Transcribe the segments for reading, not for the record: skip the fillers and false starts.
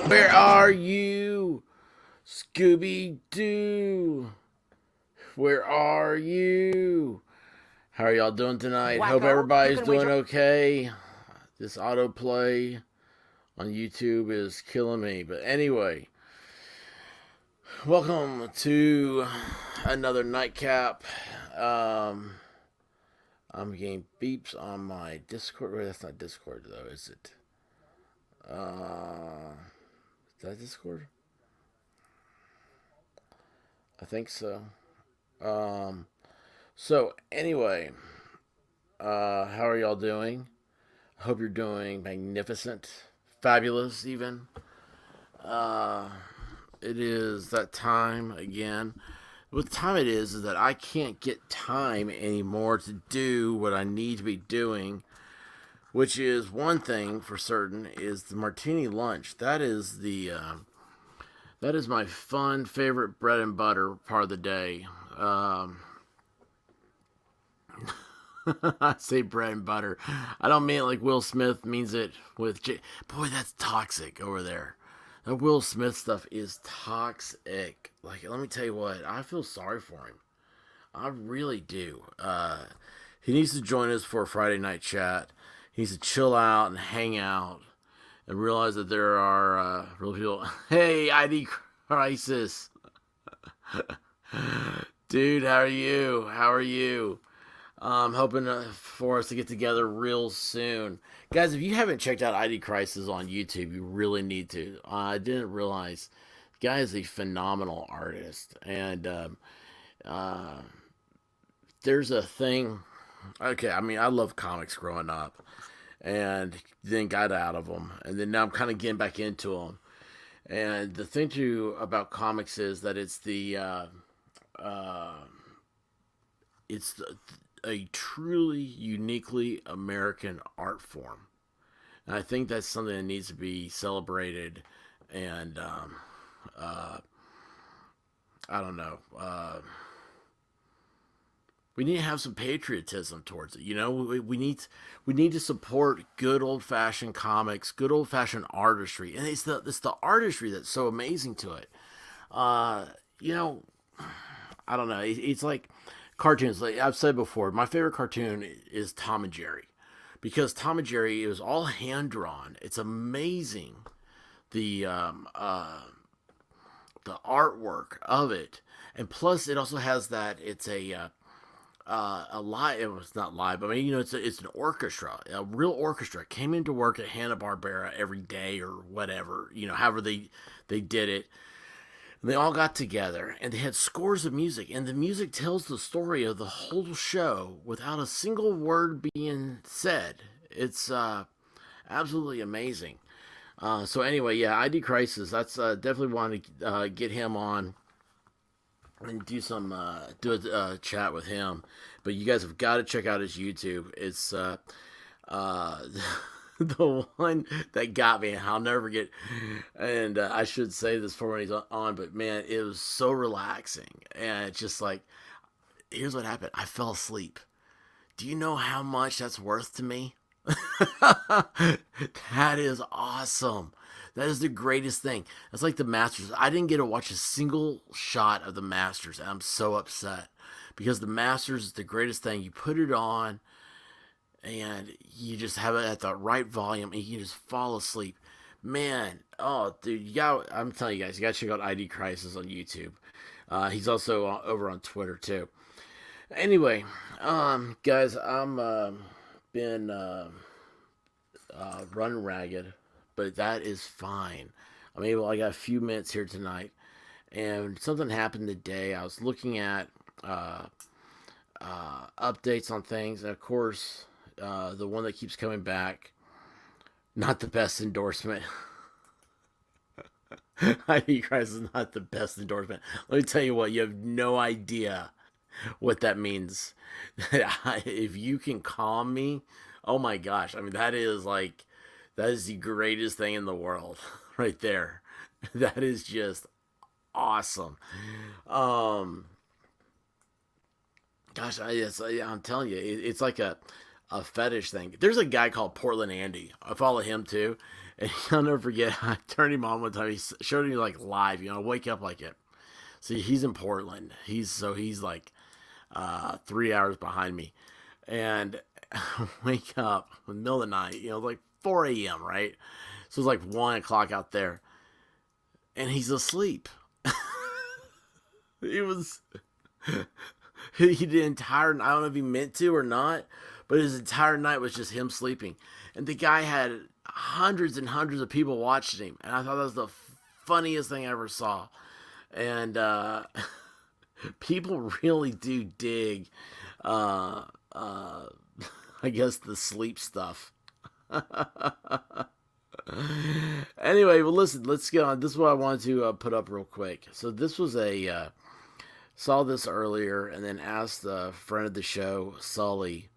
Where are you, Scooby-Doo? Where are you? How are y'all doing tonight? Hope Wacko, you everybody's can doing wager. okay. This autoplay on YouTube is killing me. But anyway, welcome to another Nightcap. I'm getting beeps on my Discord. Wait, that's not Discord though, is it? Is that Discord? I think so. Um, so anyway, how are y'all doing? Hope you're doing magnificent, fabulous, even. Uh, it is that time again. What time it is that I can't get time anymore to do what I need to be doing, which is one thing for certain is the martini lunch. That is my fun favorite bread and butter part of the day. I say bread and butter. I don't mean it like Will Smith means it with Boy, that's toxic over there. That Will Smith stuff is toxic. Like, let me tell you what, I feel sorry for him. I really do. He needs to join us for a Friday night chat. He needs to chill out and hang out and realize that there are real people. Hey, ID Crisis. Dude, how are you? How are you? I'm hoping for us to get together real soon. Guys, if you haven't checked out ID Crisis on YouTube, you really need to. I didn't realize the guy is a phenomenal artist. And uh, there's a thing. Okay, I mean, I love comics growing up and then got out of them. And then now I'm kind of getting back into them. And the thing too about comics is that uh, it's a truly uniquely American art form. And I think that's something that needs to be celebrated. And uh, I don't know. We need to have some patriotism towards it. You know, we need to support good old fashioned comics, good old fashioned artistry, and it's the artistry that's so amazing to it. Uh, you know, I don't know. It's like cartoons. Like I've said before, my favorite cartoon is Tom and Jerry because Tom and Jerry, it was all hand drawn. It's amazing the the artwork of it, and plus it also has that it's a live. It was not live, but I mean, you know, it's an orchestra, a real orchestra. Came into work at Hanna Barbera every day or whatever, you know, however they did it. And they all got together and they had scores of music, and the music tells the story of the whole show without a single word being said. It's absolutely amazing. So anyway, yeah, ID Crisis. That's definitely want to get him on and do a chat with him. But you guys have got to check out his YouTube. It's uh, the one that got me. I'll never forget. And I should say this for when he's on, but man, it was so relaxing. And it's just like, here's what happened. I fell asleep. Do you know how much that's worth to me? That is awesome. That is the greatest thing. That's like the Masters. I didn't get to watch a single shot of the Masters, and I'm so upset because the Masters is the greatest thing. You put it on, and you just have it at the right volume, and you can just fall asleep. Man, oh dude, I'm telling you guys, you gotta check out ID Crisis on YouTube. He's also over on Twitter too. Anyway, guys, I'm been running ragged, but that is fine. I got a few minutes here tonight, and something happened today. I was looking at updates on things, and of course, the one that keeps coming back, not the best endorsement. ID Christ is not the best endorsement. Let me tell you what, you have no idea what that means. If you can calm me, oh my gosh. I mean, that is the greatest thing in the world right there. That is just awesome. Um, gosh, I'm telling you, it's like a fetish thing. There's a guy called Portland Andy. I follow him too, and I'll never forget. I turned him on one time. He showed me like live. You know, wake up like it. See, he's in Portland. He's like 3 hours behind me, and I wake up in the middle of the night. You know, like 4 a.m. Right, so it's like 1 o'clock out there, and he's asleep. He was he did the entire. I don't know if he meant to or not, but his entire night was just him sleeping, and the guy had hundreds and hundreds of people watching him, and I thought that was the funniest thing I ever saw. And people really do dig, uh, uh, I guess, the sleep stuff. Anyway, well, listen, let's get on. This is what I wanted to put up real quick. So this was saw this earlier and then asked a friend of the show, Sully,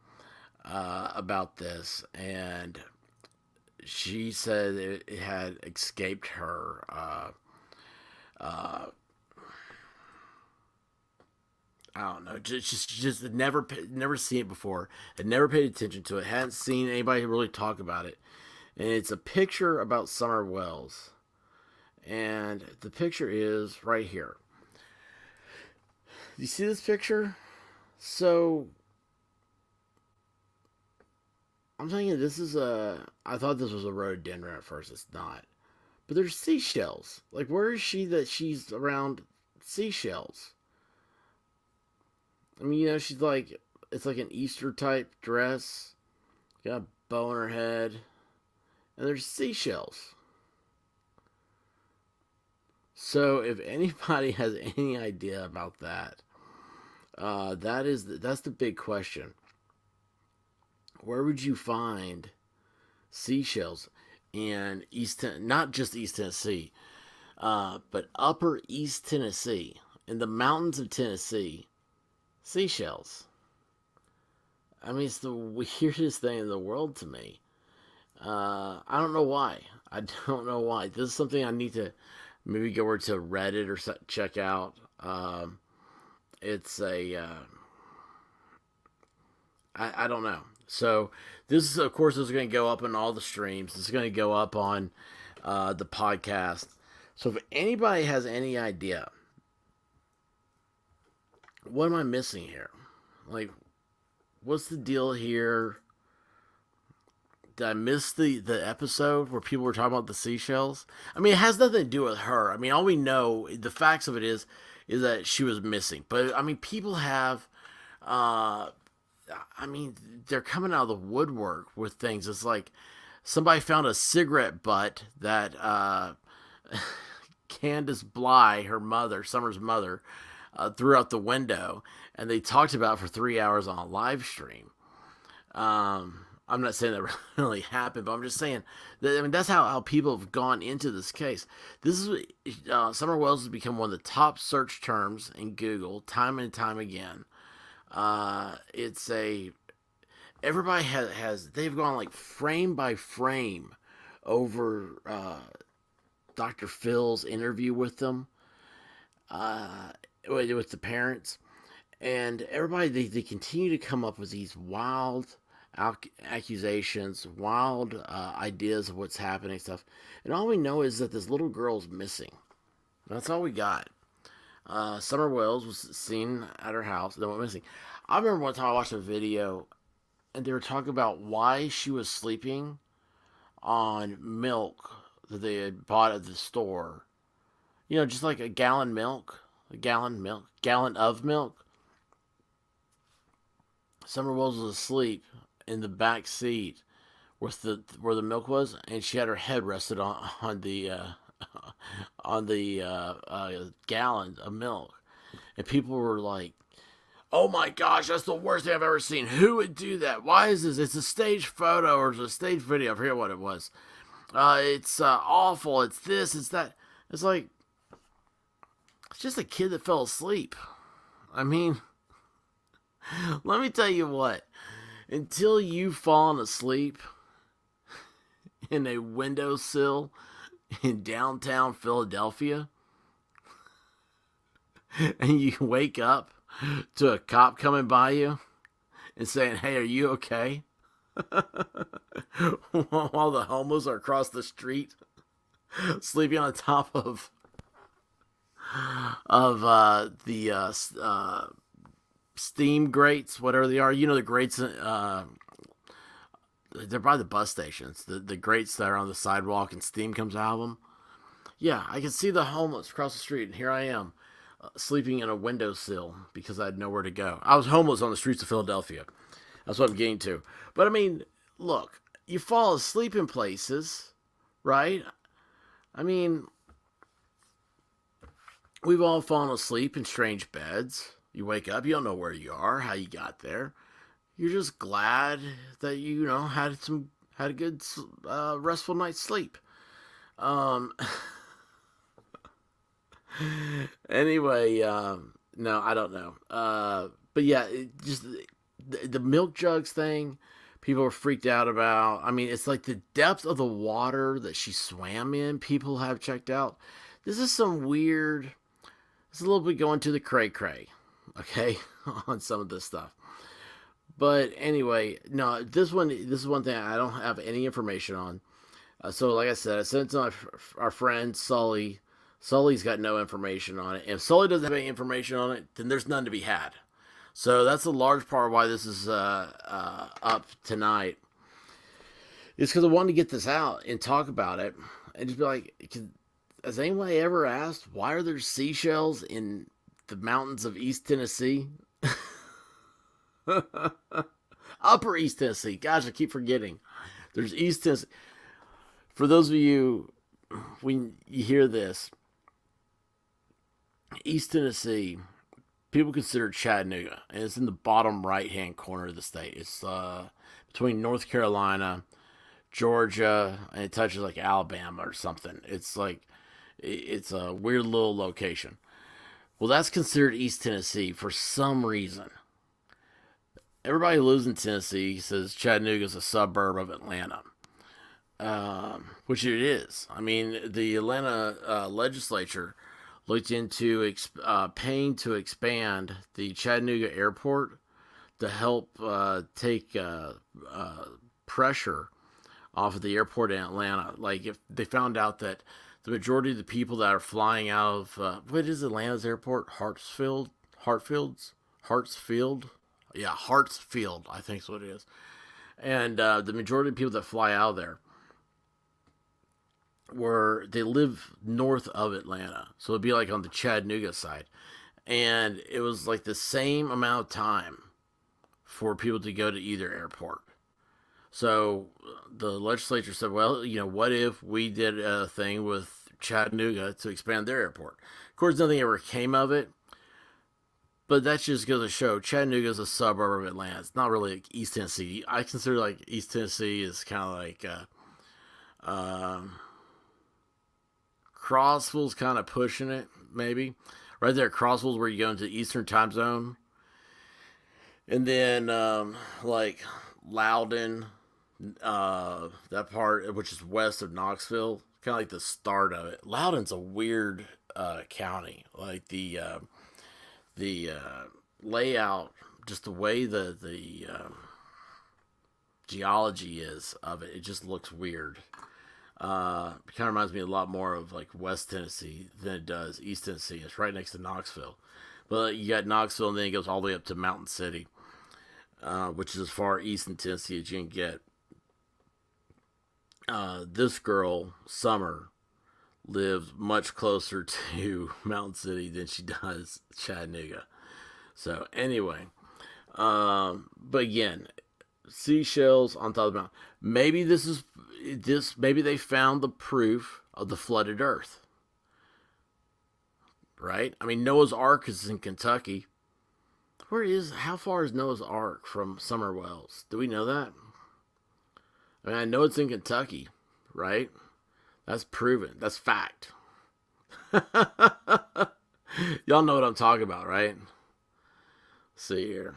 about this, and she said it had escaped her. Uh, I don't know, just never seen it before. Had never paid attention to it. Hadn't seen anybody really talk about it. And it's a picture about Summer Wells, and the picture is right here. You see this picture? So I'm thinking this is a. I thought this was a rhododendron at first. It's not. But there's seashells. Like, where is she that she's around seashells? I mean, you know, she's like, it's like an Easter type dress. Got a bow on her head. And there's seashells. So if anybody has any idea about that, that's the big question. Where would you find seashells in not just East Tennessee, but Upper East Tennessee, in the mountains of Tennessee, seashells? I mean, it's the weirdest thing in the world to me. I don't know why. I don't know why. This is something I need to maybe go over to Reddit or check out. It's I don't know. So this is, of course, this is going to go up on all the streams. This is going to go up on the podcast. So if anybody has any idea, what am I missing here? Like, what's the deal here? Did I miss the episode where people were talking about the seashells? I mean, it has nothing to do with her. I mean, all we know, the facts of it is that she was missing. But, I mean, people have, I mean, they're coming out of the woodwork with things. It's like somebody found a cigarette butt that Candace Bly, her mother, Summer's mother, threw out the window. And they talked about it for 3 hours on a live stream. I'm not saying that really happened, but I'm just saying that, I mean, that's how people have gone into this case. This is Summer Wells has become one of the top search terms in Google time and time again. It's a everybody has they've gone like frame by frame over Dr. Phil's interview with them, with the parents, and everybody they continue to come up with these wild accusations, wild ideas of what's happening and stuff. And all we know is that this little girl's missing. That's all we got. Summer Wells was seen at her house. Then went missing. I remember one time I watched a video, and they were talking about why she was sleeping on milk that they had bought at the store. You know, just like a gallon of milk. Summer Wells was asleep in the back seat with where the milk was, and she had her head rested on the gallon of milk, and people were like, "Oh my gosh, that's the worst thing I've ever seen. Who would do that? Why is this? It's a stage photo or it's a stage video. I forget what it was. It's awful. It's this. It's that." It's like, it's just a kid that fell asleep. I mean, let me tell you what. Until you've fallen asleep in a windowsill in downtown Philadelphia, and you wake up to a cop coming by you and saying, "Hey, are you okay?" While the homeless are across the street sleeping on top of the steam grates, whatever they are. You know the grates. They're by the bus stations. The grates that are on the sidewalk and steam comes out of them. Yeah, I can see the homeless across the street, and here I am, sleeping in a windowsill because I had nowhere to go. I was homeless on the streets of Philadelphia. That's what I'm getting to. But I mean, look, you fall asleep in places, right? I mean, we've all fallen asleep in strange beds. You wake up, you don't know where you are, how you got there. You're just glad that had a good restful night's sleep. Um, anyway, no, I don't know. But yeah, just the milk jugs thing. People are freaked out about. I mean, it's like the depth of the water that she swam in. People have checked out. This is some weird. It's a little bit going to the cray cray, okay, on some of this stuff. But anyway, no, this is one thing I don't have any information on. So, like I said, I sent it to our friend Sully. Sully's got no information on it. If Sully doesn't have any information on it, then there's none to be had. So that's a large part of why this is up tonight. It's because I wanted to get this out and talk about it, and just be like, has anyone ever asked why are there seashells in the mountains of East Tennessee? Upper East Tennessee. Gosh, I keep forgetting. There's East Tennessee. For those of you, when you hear this, East Tennessee, people consider Chattanooga, and it's in the bottom right-hand corner of the state. It's between North Carolina, Georgia, and it touches like Alabama or something. It's a weird little location. Well, that's considered East Tennessee for some reason. Everybody who lives in Tennessee says Chattanooga is a suburb of Atlanta, which it is. I mean, the Atlanta legislature looked into paying to expand the Chattanooga airport to help take pressure off of the airport in Atlanta. Like, if they found out that the majority of the people that are flying out of what is Atlanta's airport? Hartsfield. Yeah, Hartsfield, I think is what it is. And the majority of people that fly out of there they live north of Atlanta, so it'd be like on the Chattanooga side, and it was like the same amount of time for people to go to either airport. So the legislature said, well, what if we did a thing with Chattanooga to expand their airport? Of course, nothing ever came of it. But that just goes to show Chattanooga is a suburb of Atlanta. It's not really like East Tennessee. I consider like East Tennessee is kind of like Crossville's kind of pushing it, maybe. Right there at Crossville's where you go into the Eastern time zone. And then like Loudon, that part, which is west of Knoxville, kind of like the start of it. Loudon's a weird county. Like the layout, just the way the geology is of it, it just looks weird. It kind of reminds me a lot more of like West Tennessee than it does East Tennessee. It's right next to Knoxville, but you got Knoxville, and then it goes all the way up to Mountain City, which is as far east in Tennessee as you can get. This girl, Summer, lives much closer to Mountain City than she does Chattanooga. So anyway, but again, seashells on top of the mountain. Maybe maybe they found the proof of the flooded earth. Right? I mean, Noah's Ark is in Kentucky. How far is Noah's Ark from Summer Wells? Do we know that? I mean, I know it's in Kentucky, right? That's proven. That's fact. Y'all know what I'm talking about, right? Let's see here.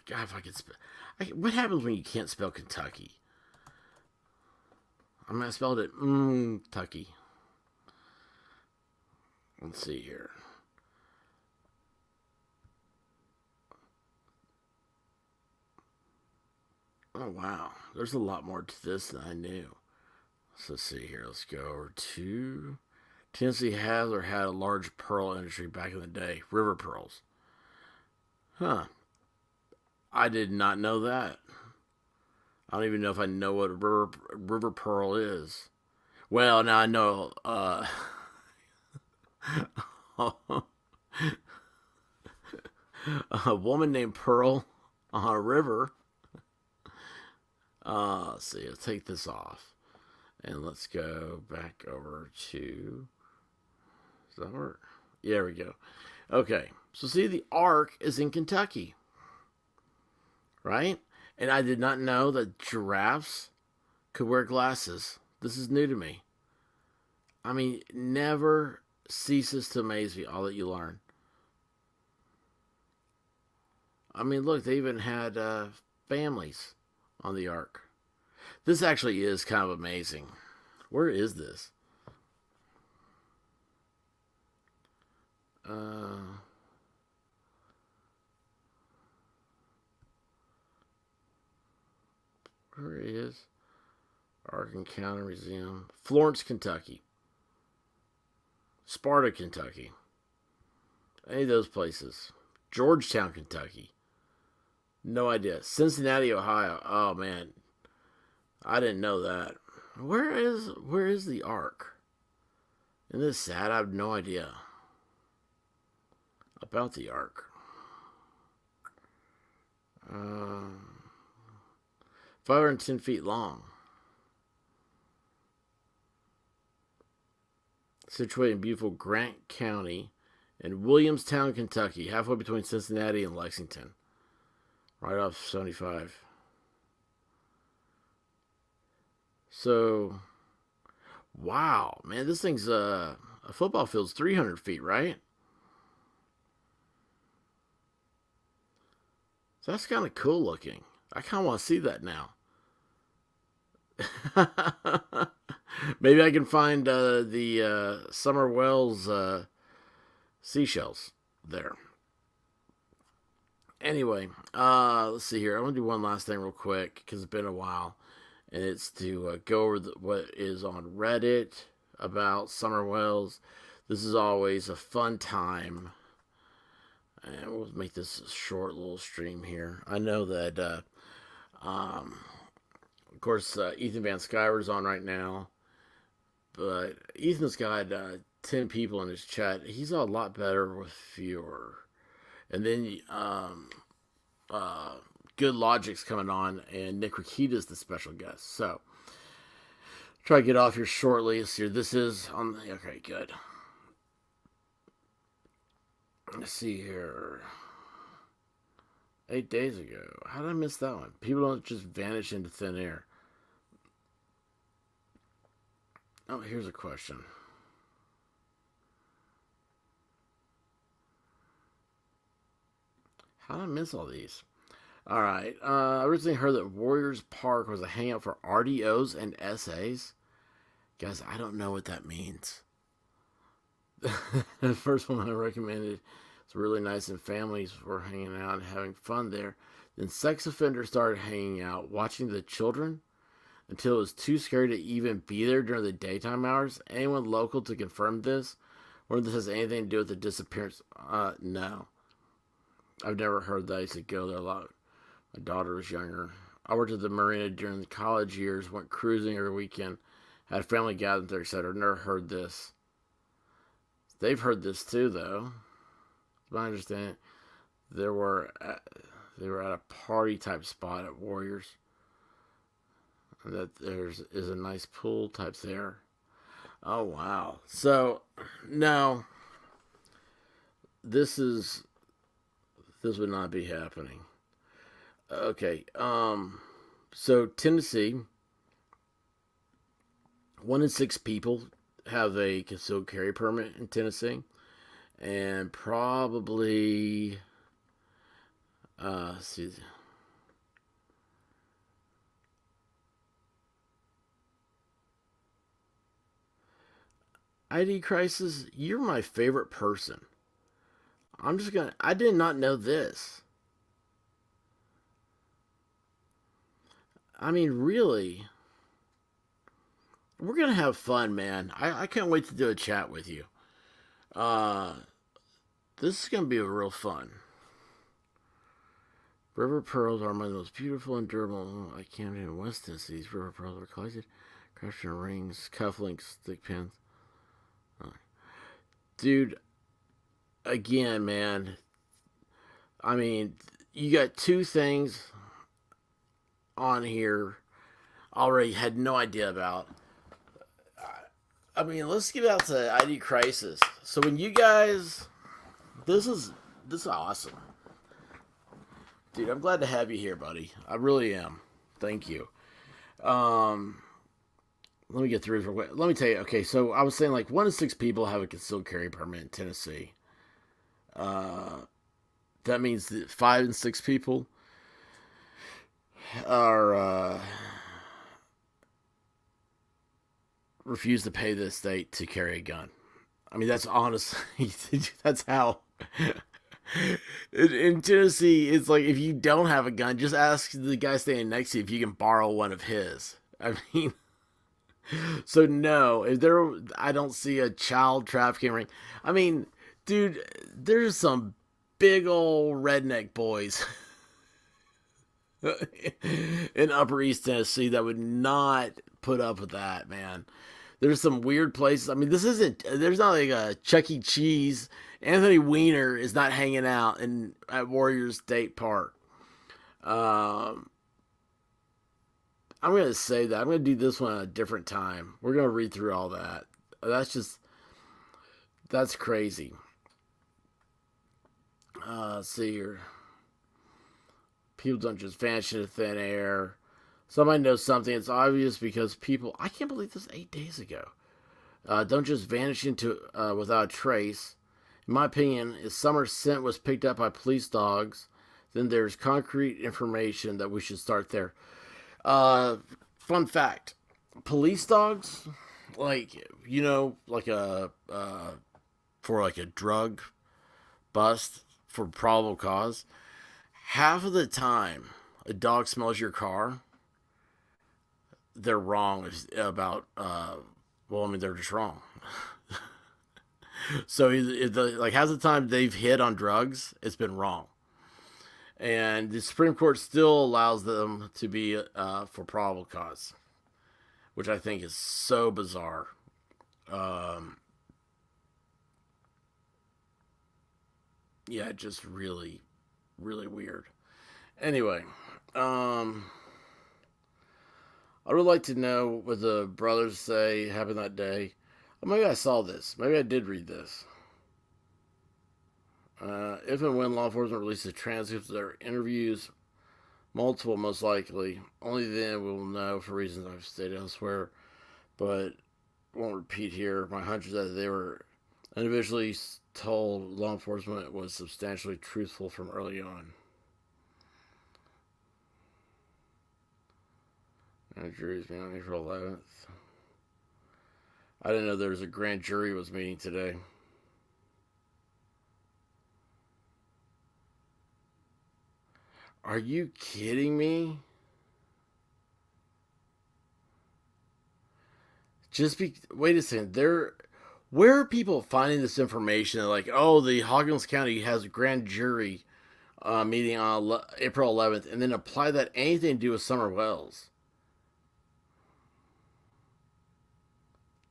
God, if I could spell. What happens when you can't spell Kentucky? I spelled it Kentucky. Let's see here. Oh wow, there's a lot more to this than I knew. So let's see here. Let's go over to Tennessee has or had a large pearl industry back in the day. River pearls. Huh. I did not know that. I don't even know if I know what a river pearl is. Well, now I know. A woman named Pearl on a river. Let's see. Let's take this off. And let's go back over to. Does that work? Yeah, there we go. Okay. So, see, the Ark is in Kentucky, right? And I did not know that giraffes could wear glasses. This is new to me. I mean, never ceases to amaze me all that you learn. I mean, look, they even had families on the Ark. This actually is kind of amazing. Where is this? Uh, where is Ark Encounter Museum? Florence, Kentucky. Sparta, Kentucky. Any of those places. Georgetown, Kentucky. No idea. Cincinnati, Ohio. Oh man, I didn't know that. Where is the Ark? Isn't this sad? I have no idea about the Ark. Uh, 510 feet long. Situated in beautiful Grant County in Williamstown, Kentucky, halfway between Cincinnati and Lexington. Right off 75. So, wow, man, this thing's a football field's 300 feet, right? So that's kind of cool looking. I kind of want to see that now. Maybe I can find the Summer Wells seashells there. Anyway, let's see here. I want to do one last thing real quick because it's been a while, and it's to go over what is on Reddit about Summer Wells. This is always a fun time, and we'll make this a short little stream here. I know that, of course, Ethan Van Skyver's on right now, but Ethan's got 10 people in his chat. He's a lot better with fewer. And then Good Logic's coming on, and Nick Rakita's the special guest. So, try to get off here shortly. Let's see, this is on the. Okay, good. Let's see here. 8 days ago. How did I miss that one? People don't just vanish into thin air. Oh, here's a question. How did I miss all these? All right. I originally heard that Warriors Park was a hangout for RDOs and SAs. Guys, I don't know what that means. The first one I recommended, it's really nice and families were hanging out and having fun there. Then sex offenders started hanging out, watching the children until it was too scary to even be there during the daytime hours. Anyone local to confirm this? Or this has anything to do with the disappearance? No. I've never heard that. I used to go there a lot. My daughter was younger. I worked at the marina during the college years, went cruising every weekend, had family gatherings there, etc. Never heard this. They've heard this too, though. My understanding, they were at a party type spot at Warriors, and that there's is a nice pool type there. Oh wow! So no, this is this would not be happening. Okay. So Tennessee, 1 in 6 people have a concealed carry permit in Tennessee, and probably see ID crisis. You're my favorite person. I did not know this. I mean, really, we're gonna have fun, man. I can't wait to do a chat with you. Uh, this is gonna be a real fun. River pearls are among the most beautiful and durable. I can't even West Tennessee's river pearls are collected, crafted in rings, cufflinks, stick pins. Dude, again, man. I mean, you got two things on here already had no idea about. I mean, let's get out to ID Crisis. So when you guys, this is this is awesome, dude. I'm glad to have you here, buddy. I really am. Thank you. Um, Let me get through this real quick. Let me tell you. Okay, so I was saying like 1 in 6 people have a concealed carry permit in Tennessee. Uh, that means that 5 and 6 people are refuse to pay the state to carry a gun. I mean, that's honestly that's how. In Tennessee, it's like if you don't have a gun, just ask the guy standing next to you if you can borrow one of his. I mean, so no, if there, I don't see a child trafficking ring. I mean, dude, there's some big old redneck boys in Upper East Tennessee that would not put up with that, man. There's some weird places. I mean, this isn't. There's not like a Chuck E. Cheese. Anthony Weiner is not hanging out in at Warriors State Park. Um, I'm gonna say that I'm gonna do this one at a different time. We're gonna read through all that. That's just that's crazy. Let's see here. People don't just vanish into thin air. Somebody knows something. It's obvious because people. I can't believe this 8 days ago. Don't just vanish into without a trace. In my opinion, if Summer's scent was picked up by police dogs, then there's concrete information that we should start there. Fun fact: police dogs, like like a for like a drug bust for probable cause. Half of the time, a dog smells your car, they're wrong about. Well, I mean, they're just wrong. So, like, half the time they've hit on drugs, it's been wrong. And the Supreme Court still allows them to be for probable cause, which I think is so bizarre. Um, yeah, just really, really weird. Anyway, um, I would like to know what the brothers say happened that day. Oh, maybe I saw this. Maybe I did read this. If and when law enforcement releases transcripts of their interviews, multiple most likely, only then we will know for reasons I've stated elsewhere, but won't repeat here. My hunch is that they were individually told law enforcement was substantially truthful from early on. And the jury's meeting on April 11th. I didn't know there was a grand jury was meeting today. Are you kidding me? Wait a second. Where are people finding this information? Like, oh, the Hawkins County has a grand jury meeting on April 11th, and then apply that anything to do with Summer Wells.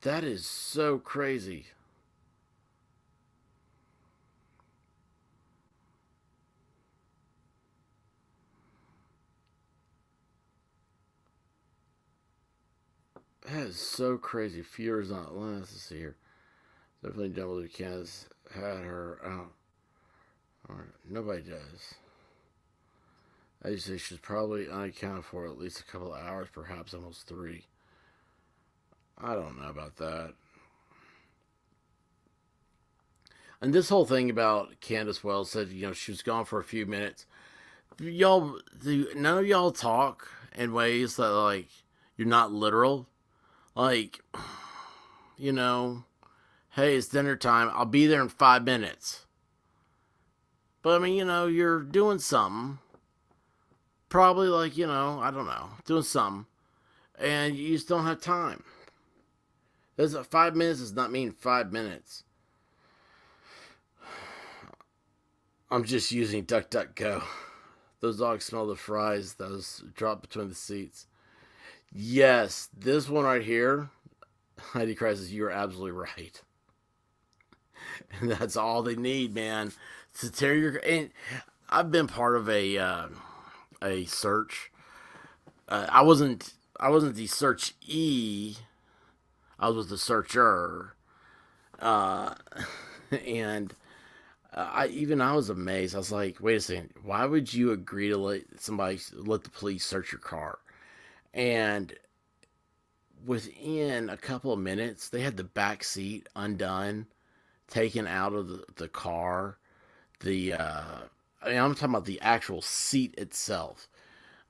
That is so crazy. That is so crazy. Fear is not less. Let's see here. Definitely don't believe Candace had her out. Nobody does. I just say she's probably unaccounted for at least a couple of hours, perhaps almost 3. I don't know about that. And this whole thing about Candace Wells said, she was gone for a few minutes. None of y'all talk in ways that like you're not literal. Like, you know, hey, it's dinner time. I'll be there in 5 minutes. But I mean, you're doing something probably like, I don't know, doing something, and you just don't have time. There's 5 minutes does not mean 5 minutes. I'm just using DuckDuckGo. Those dogs smell the fries. Those drop between the seats. Yes, this one right here, Heidi Crisis, you're absolutely right. And that's all they need, man. To tear your. And I've been part of a search. I wasn't. I wasn't the searchee. I was the searcher. Uh, and I was amazed. I was like, wait a second. Why would you agree to let the police search your car? And within a couple of minutes, they had the back seat undone, taken out of the car. I'm talking about the actual seat itself.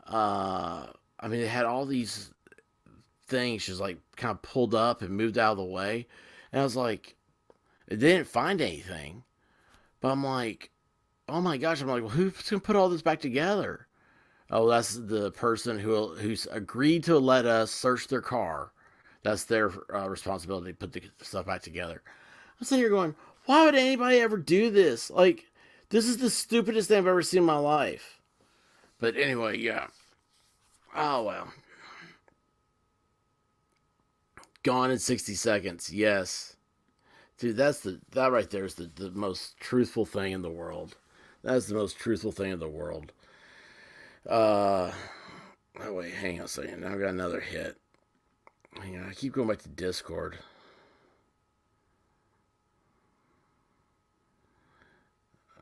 They had all these things just like kind of pulled up and moved out of the way. And I was like, they didn't find anything. But I'm like, oh my gosh. I'm like, well, who's going to put all this back together? Oh, that's the person who's agreed to let us search their car. That's their responsibility to put the stuff back together. I'm sitting here going, why would anybody ever do this? Like, this is the stupidest thing I've ever seen in my life. But anyway, yeah. Oh, well. Gone in 60 seconds. Yes. Dude, that right there is the most truthful thing in the world. That's the most truthful thing in the world. Oh, wait, hang on a second. Now I got another hit. Hang on, I keep going back to Discord.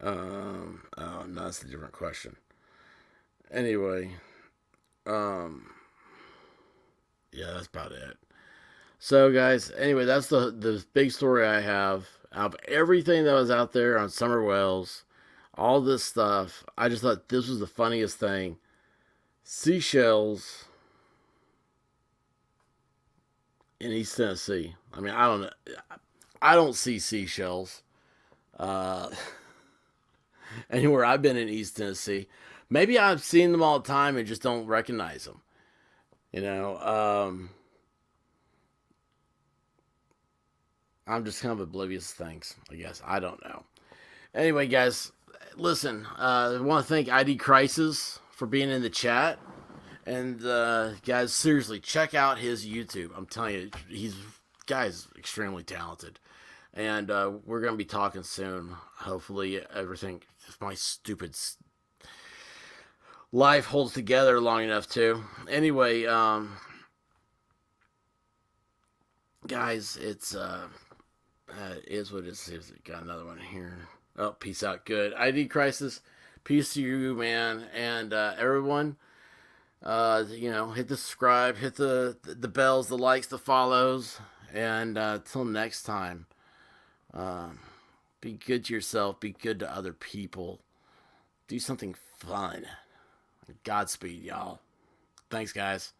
Oh, no, that's a different question. Anyway, yeah, that's about it. So, guys, anyway, that's the big story I have. Out of everything that was out there on Summer Wells, all this stuff, I just thought this was the funniest thing. Seashells in East Tennessee. I mean, I don't know. I don't see seashells uh, anywhere I've been in East Tennessee. Maybe I've seen them all the time and just don't recognize them. You know, I'm just kind of oblivious to things, I guess. I don't know. Anyway, guys, listen, I want to thank ID Crisis for being in the chat. And guys, seriously, check out his YouTube. I'm telling you, guy's extremely talented. And we're gonna be talking soon. Hopefully, everything, if my stupid life holds together long enough to. Anyway, guys, it's is what it is. Got another one here. Oh, peace out. Good. ID Crisis. Peace to you, man, and everyone. Hit the subscribe, hit the bells, the likes, the follows, and till next time, be good to yourself, be good to other people, do something fun. Godspeed, y'all. Thanks, guys.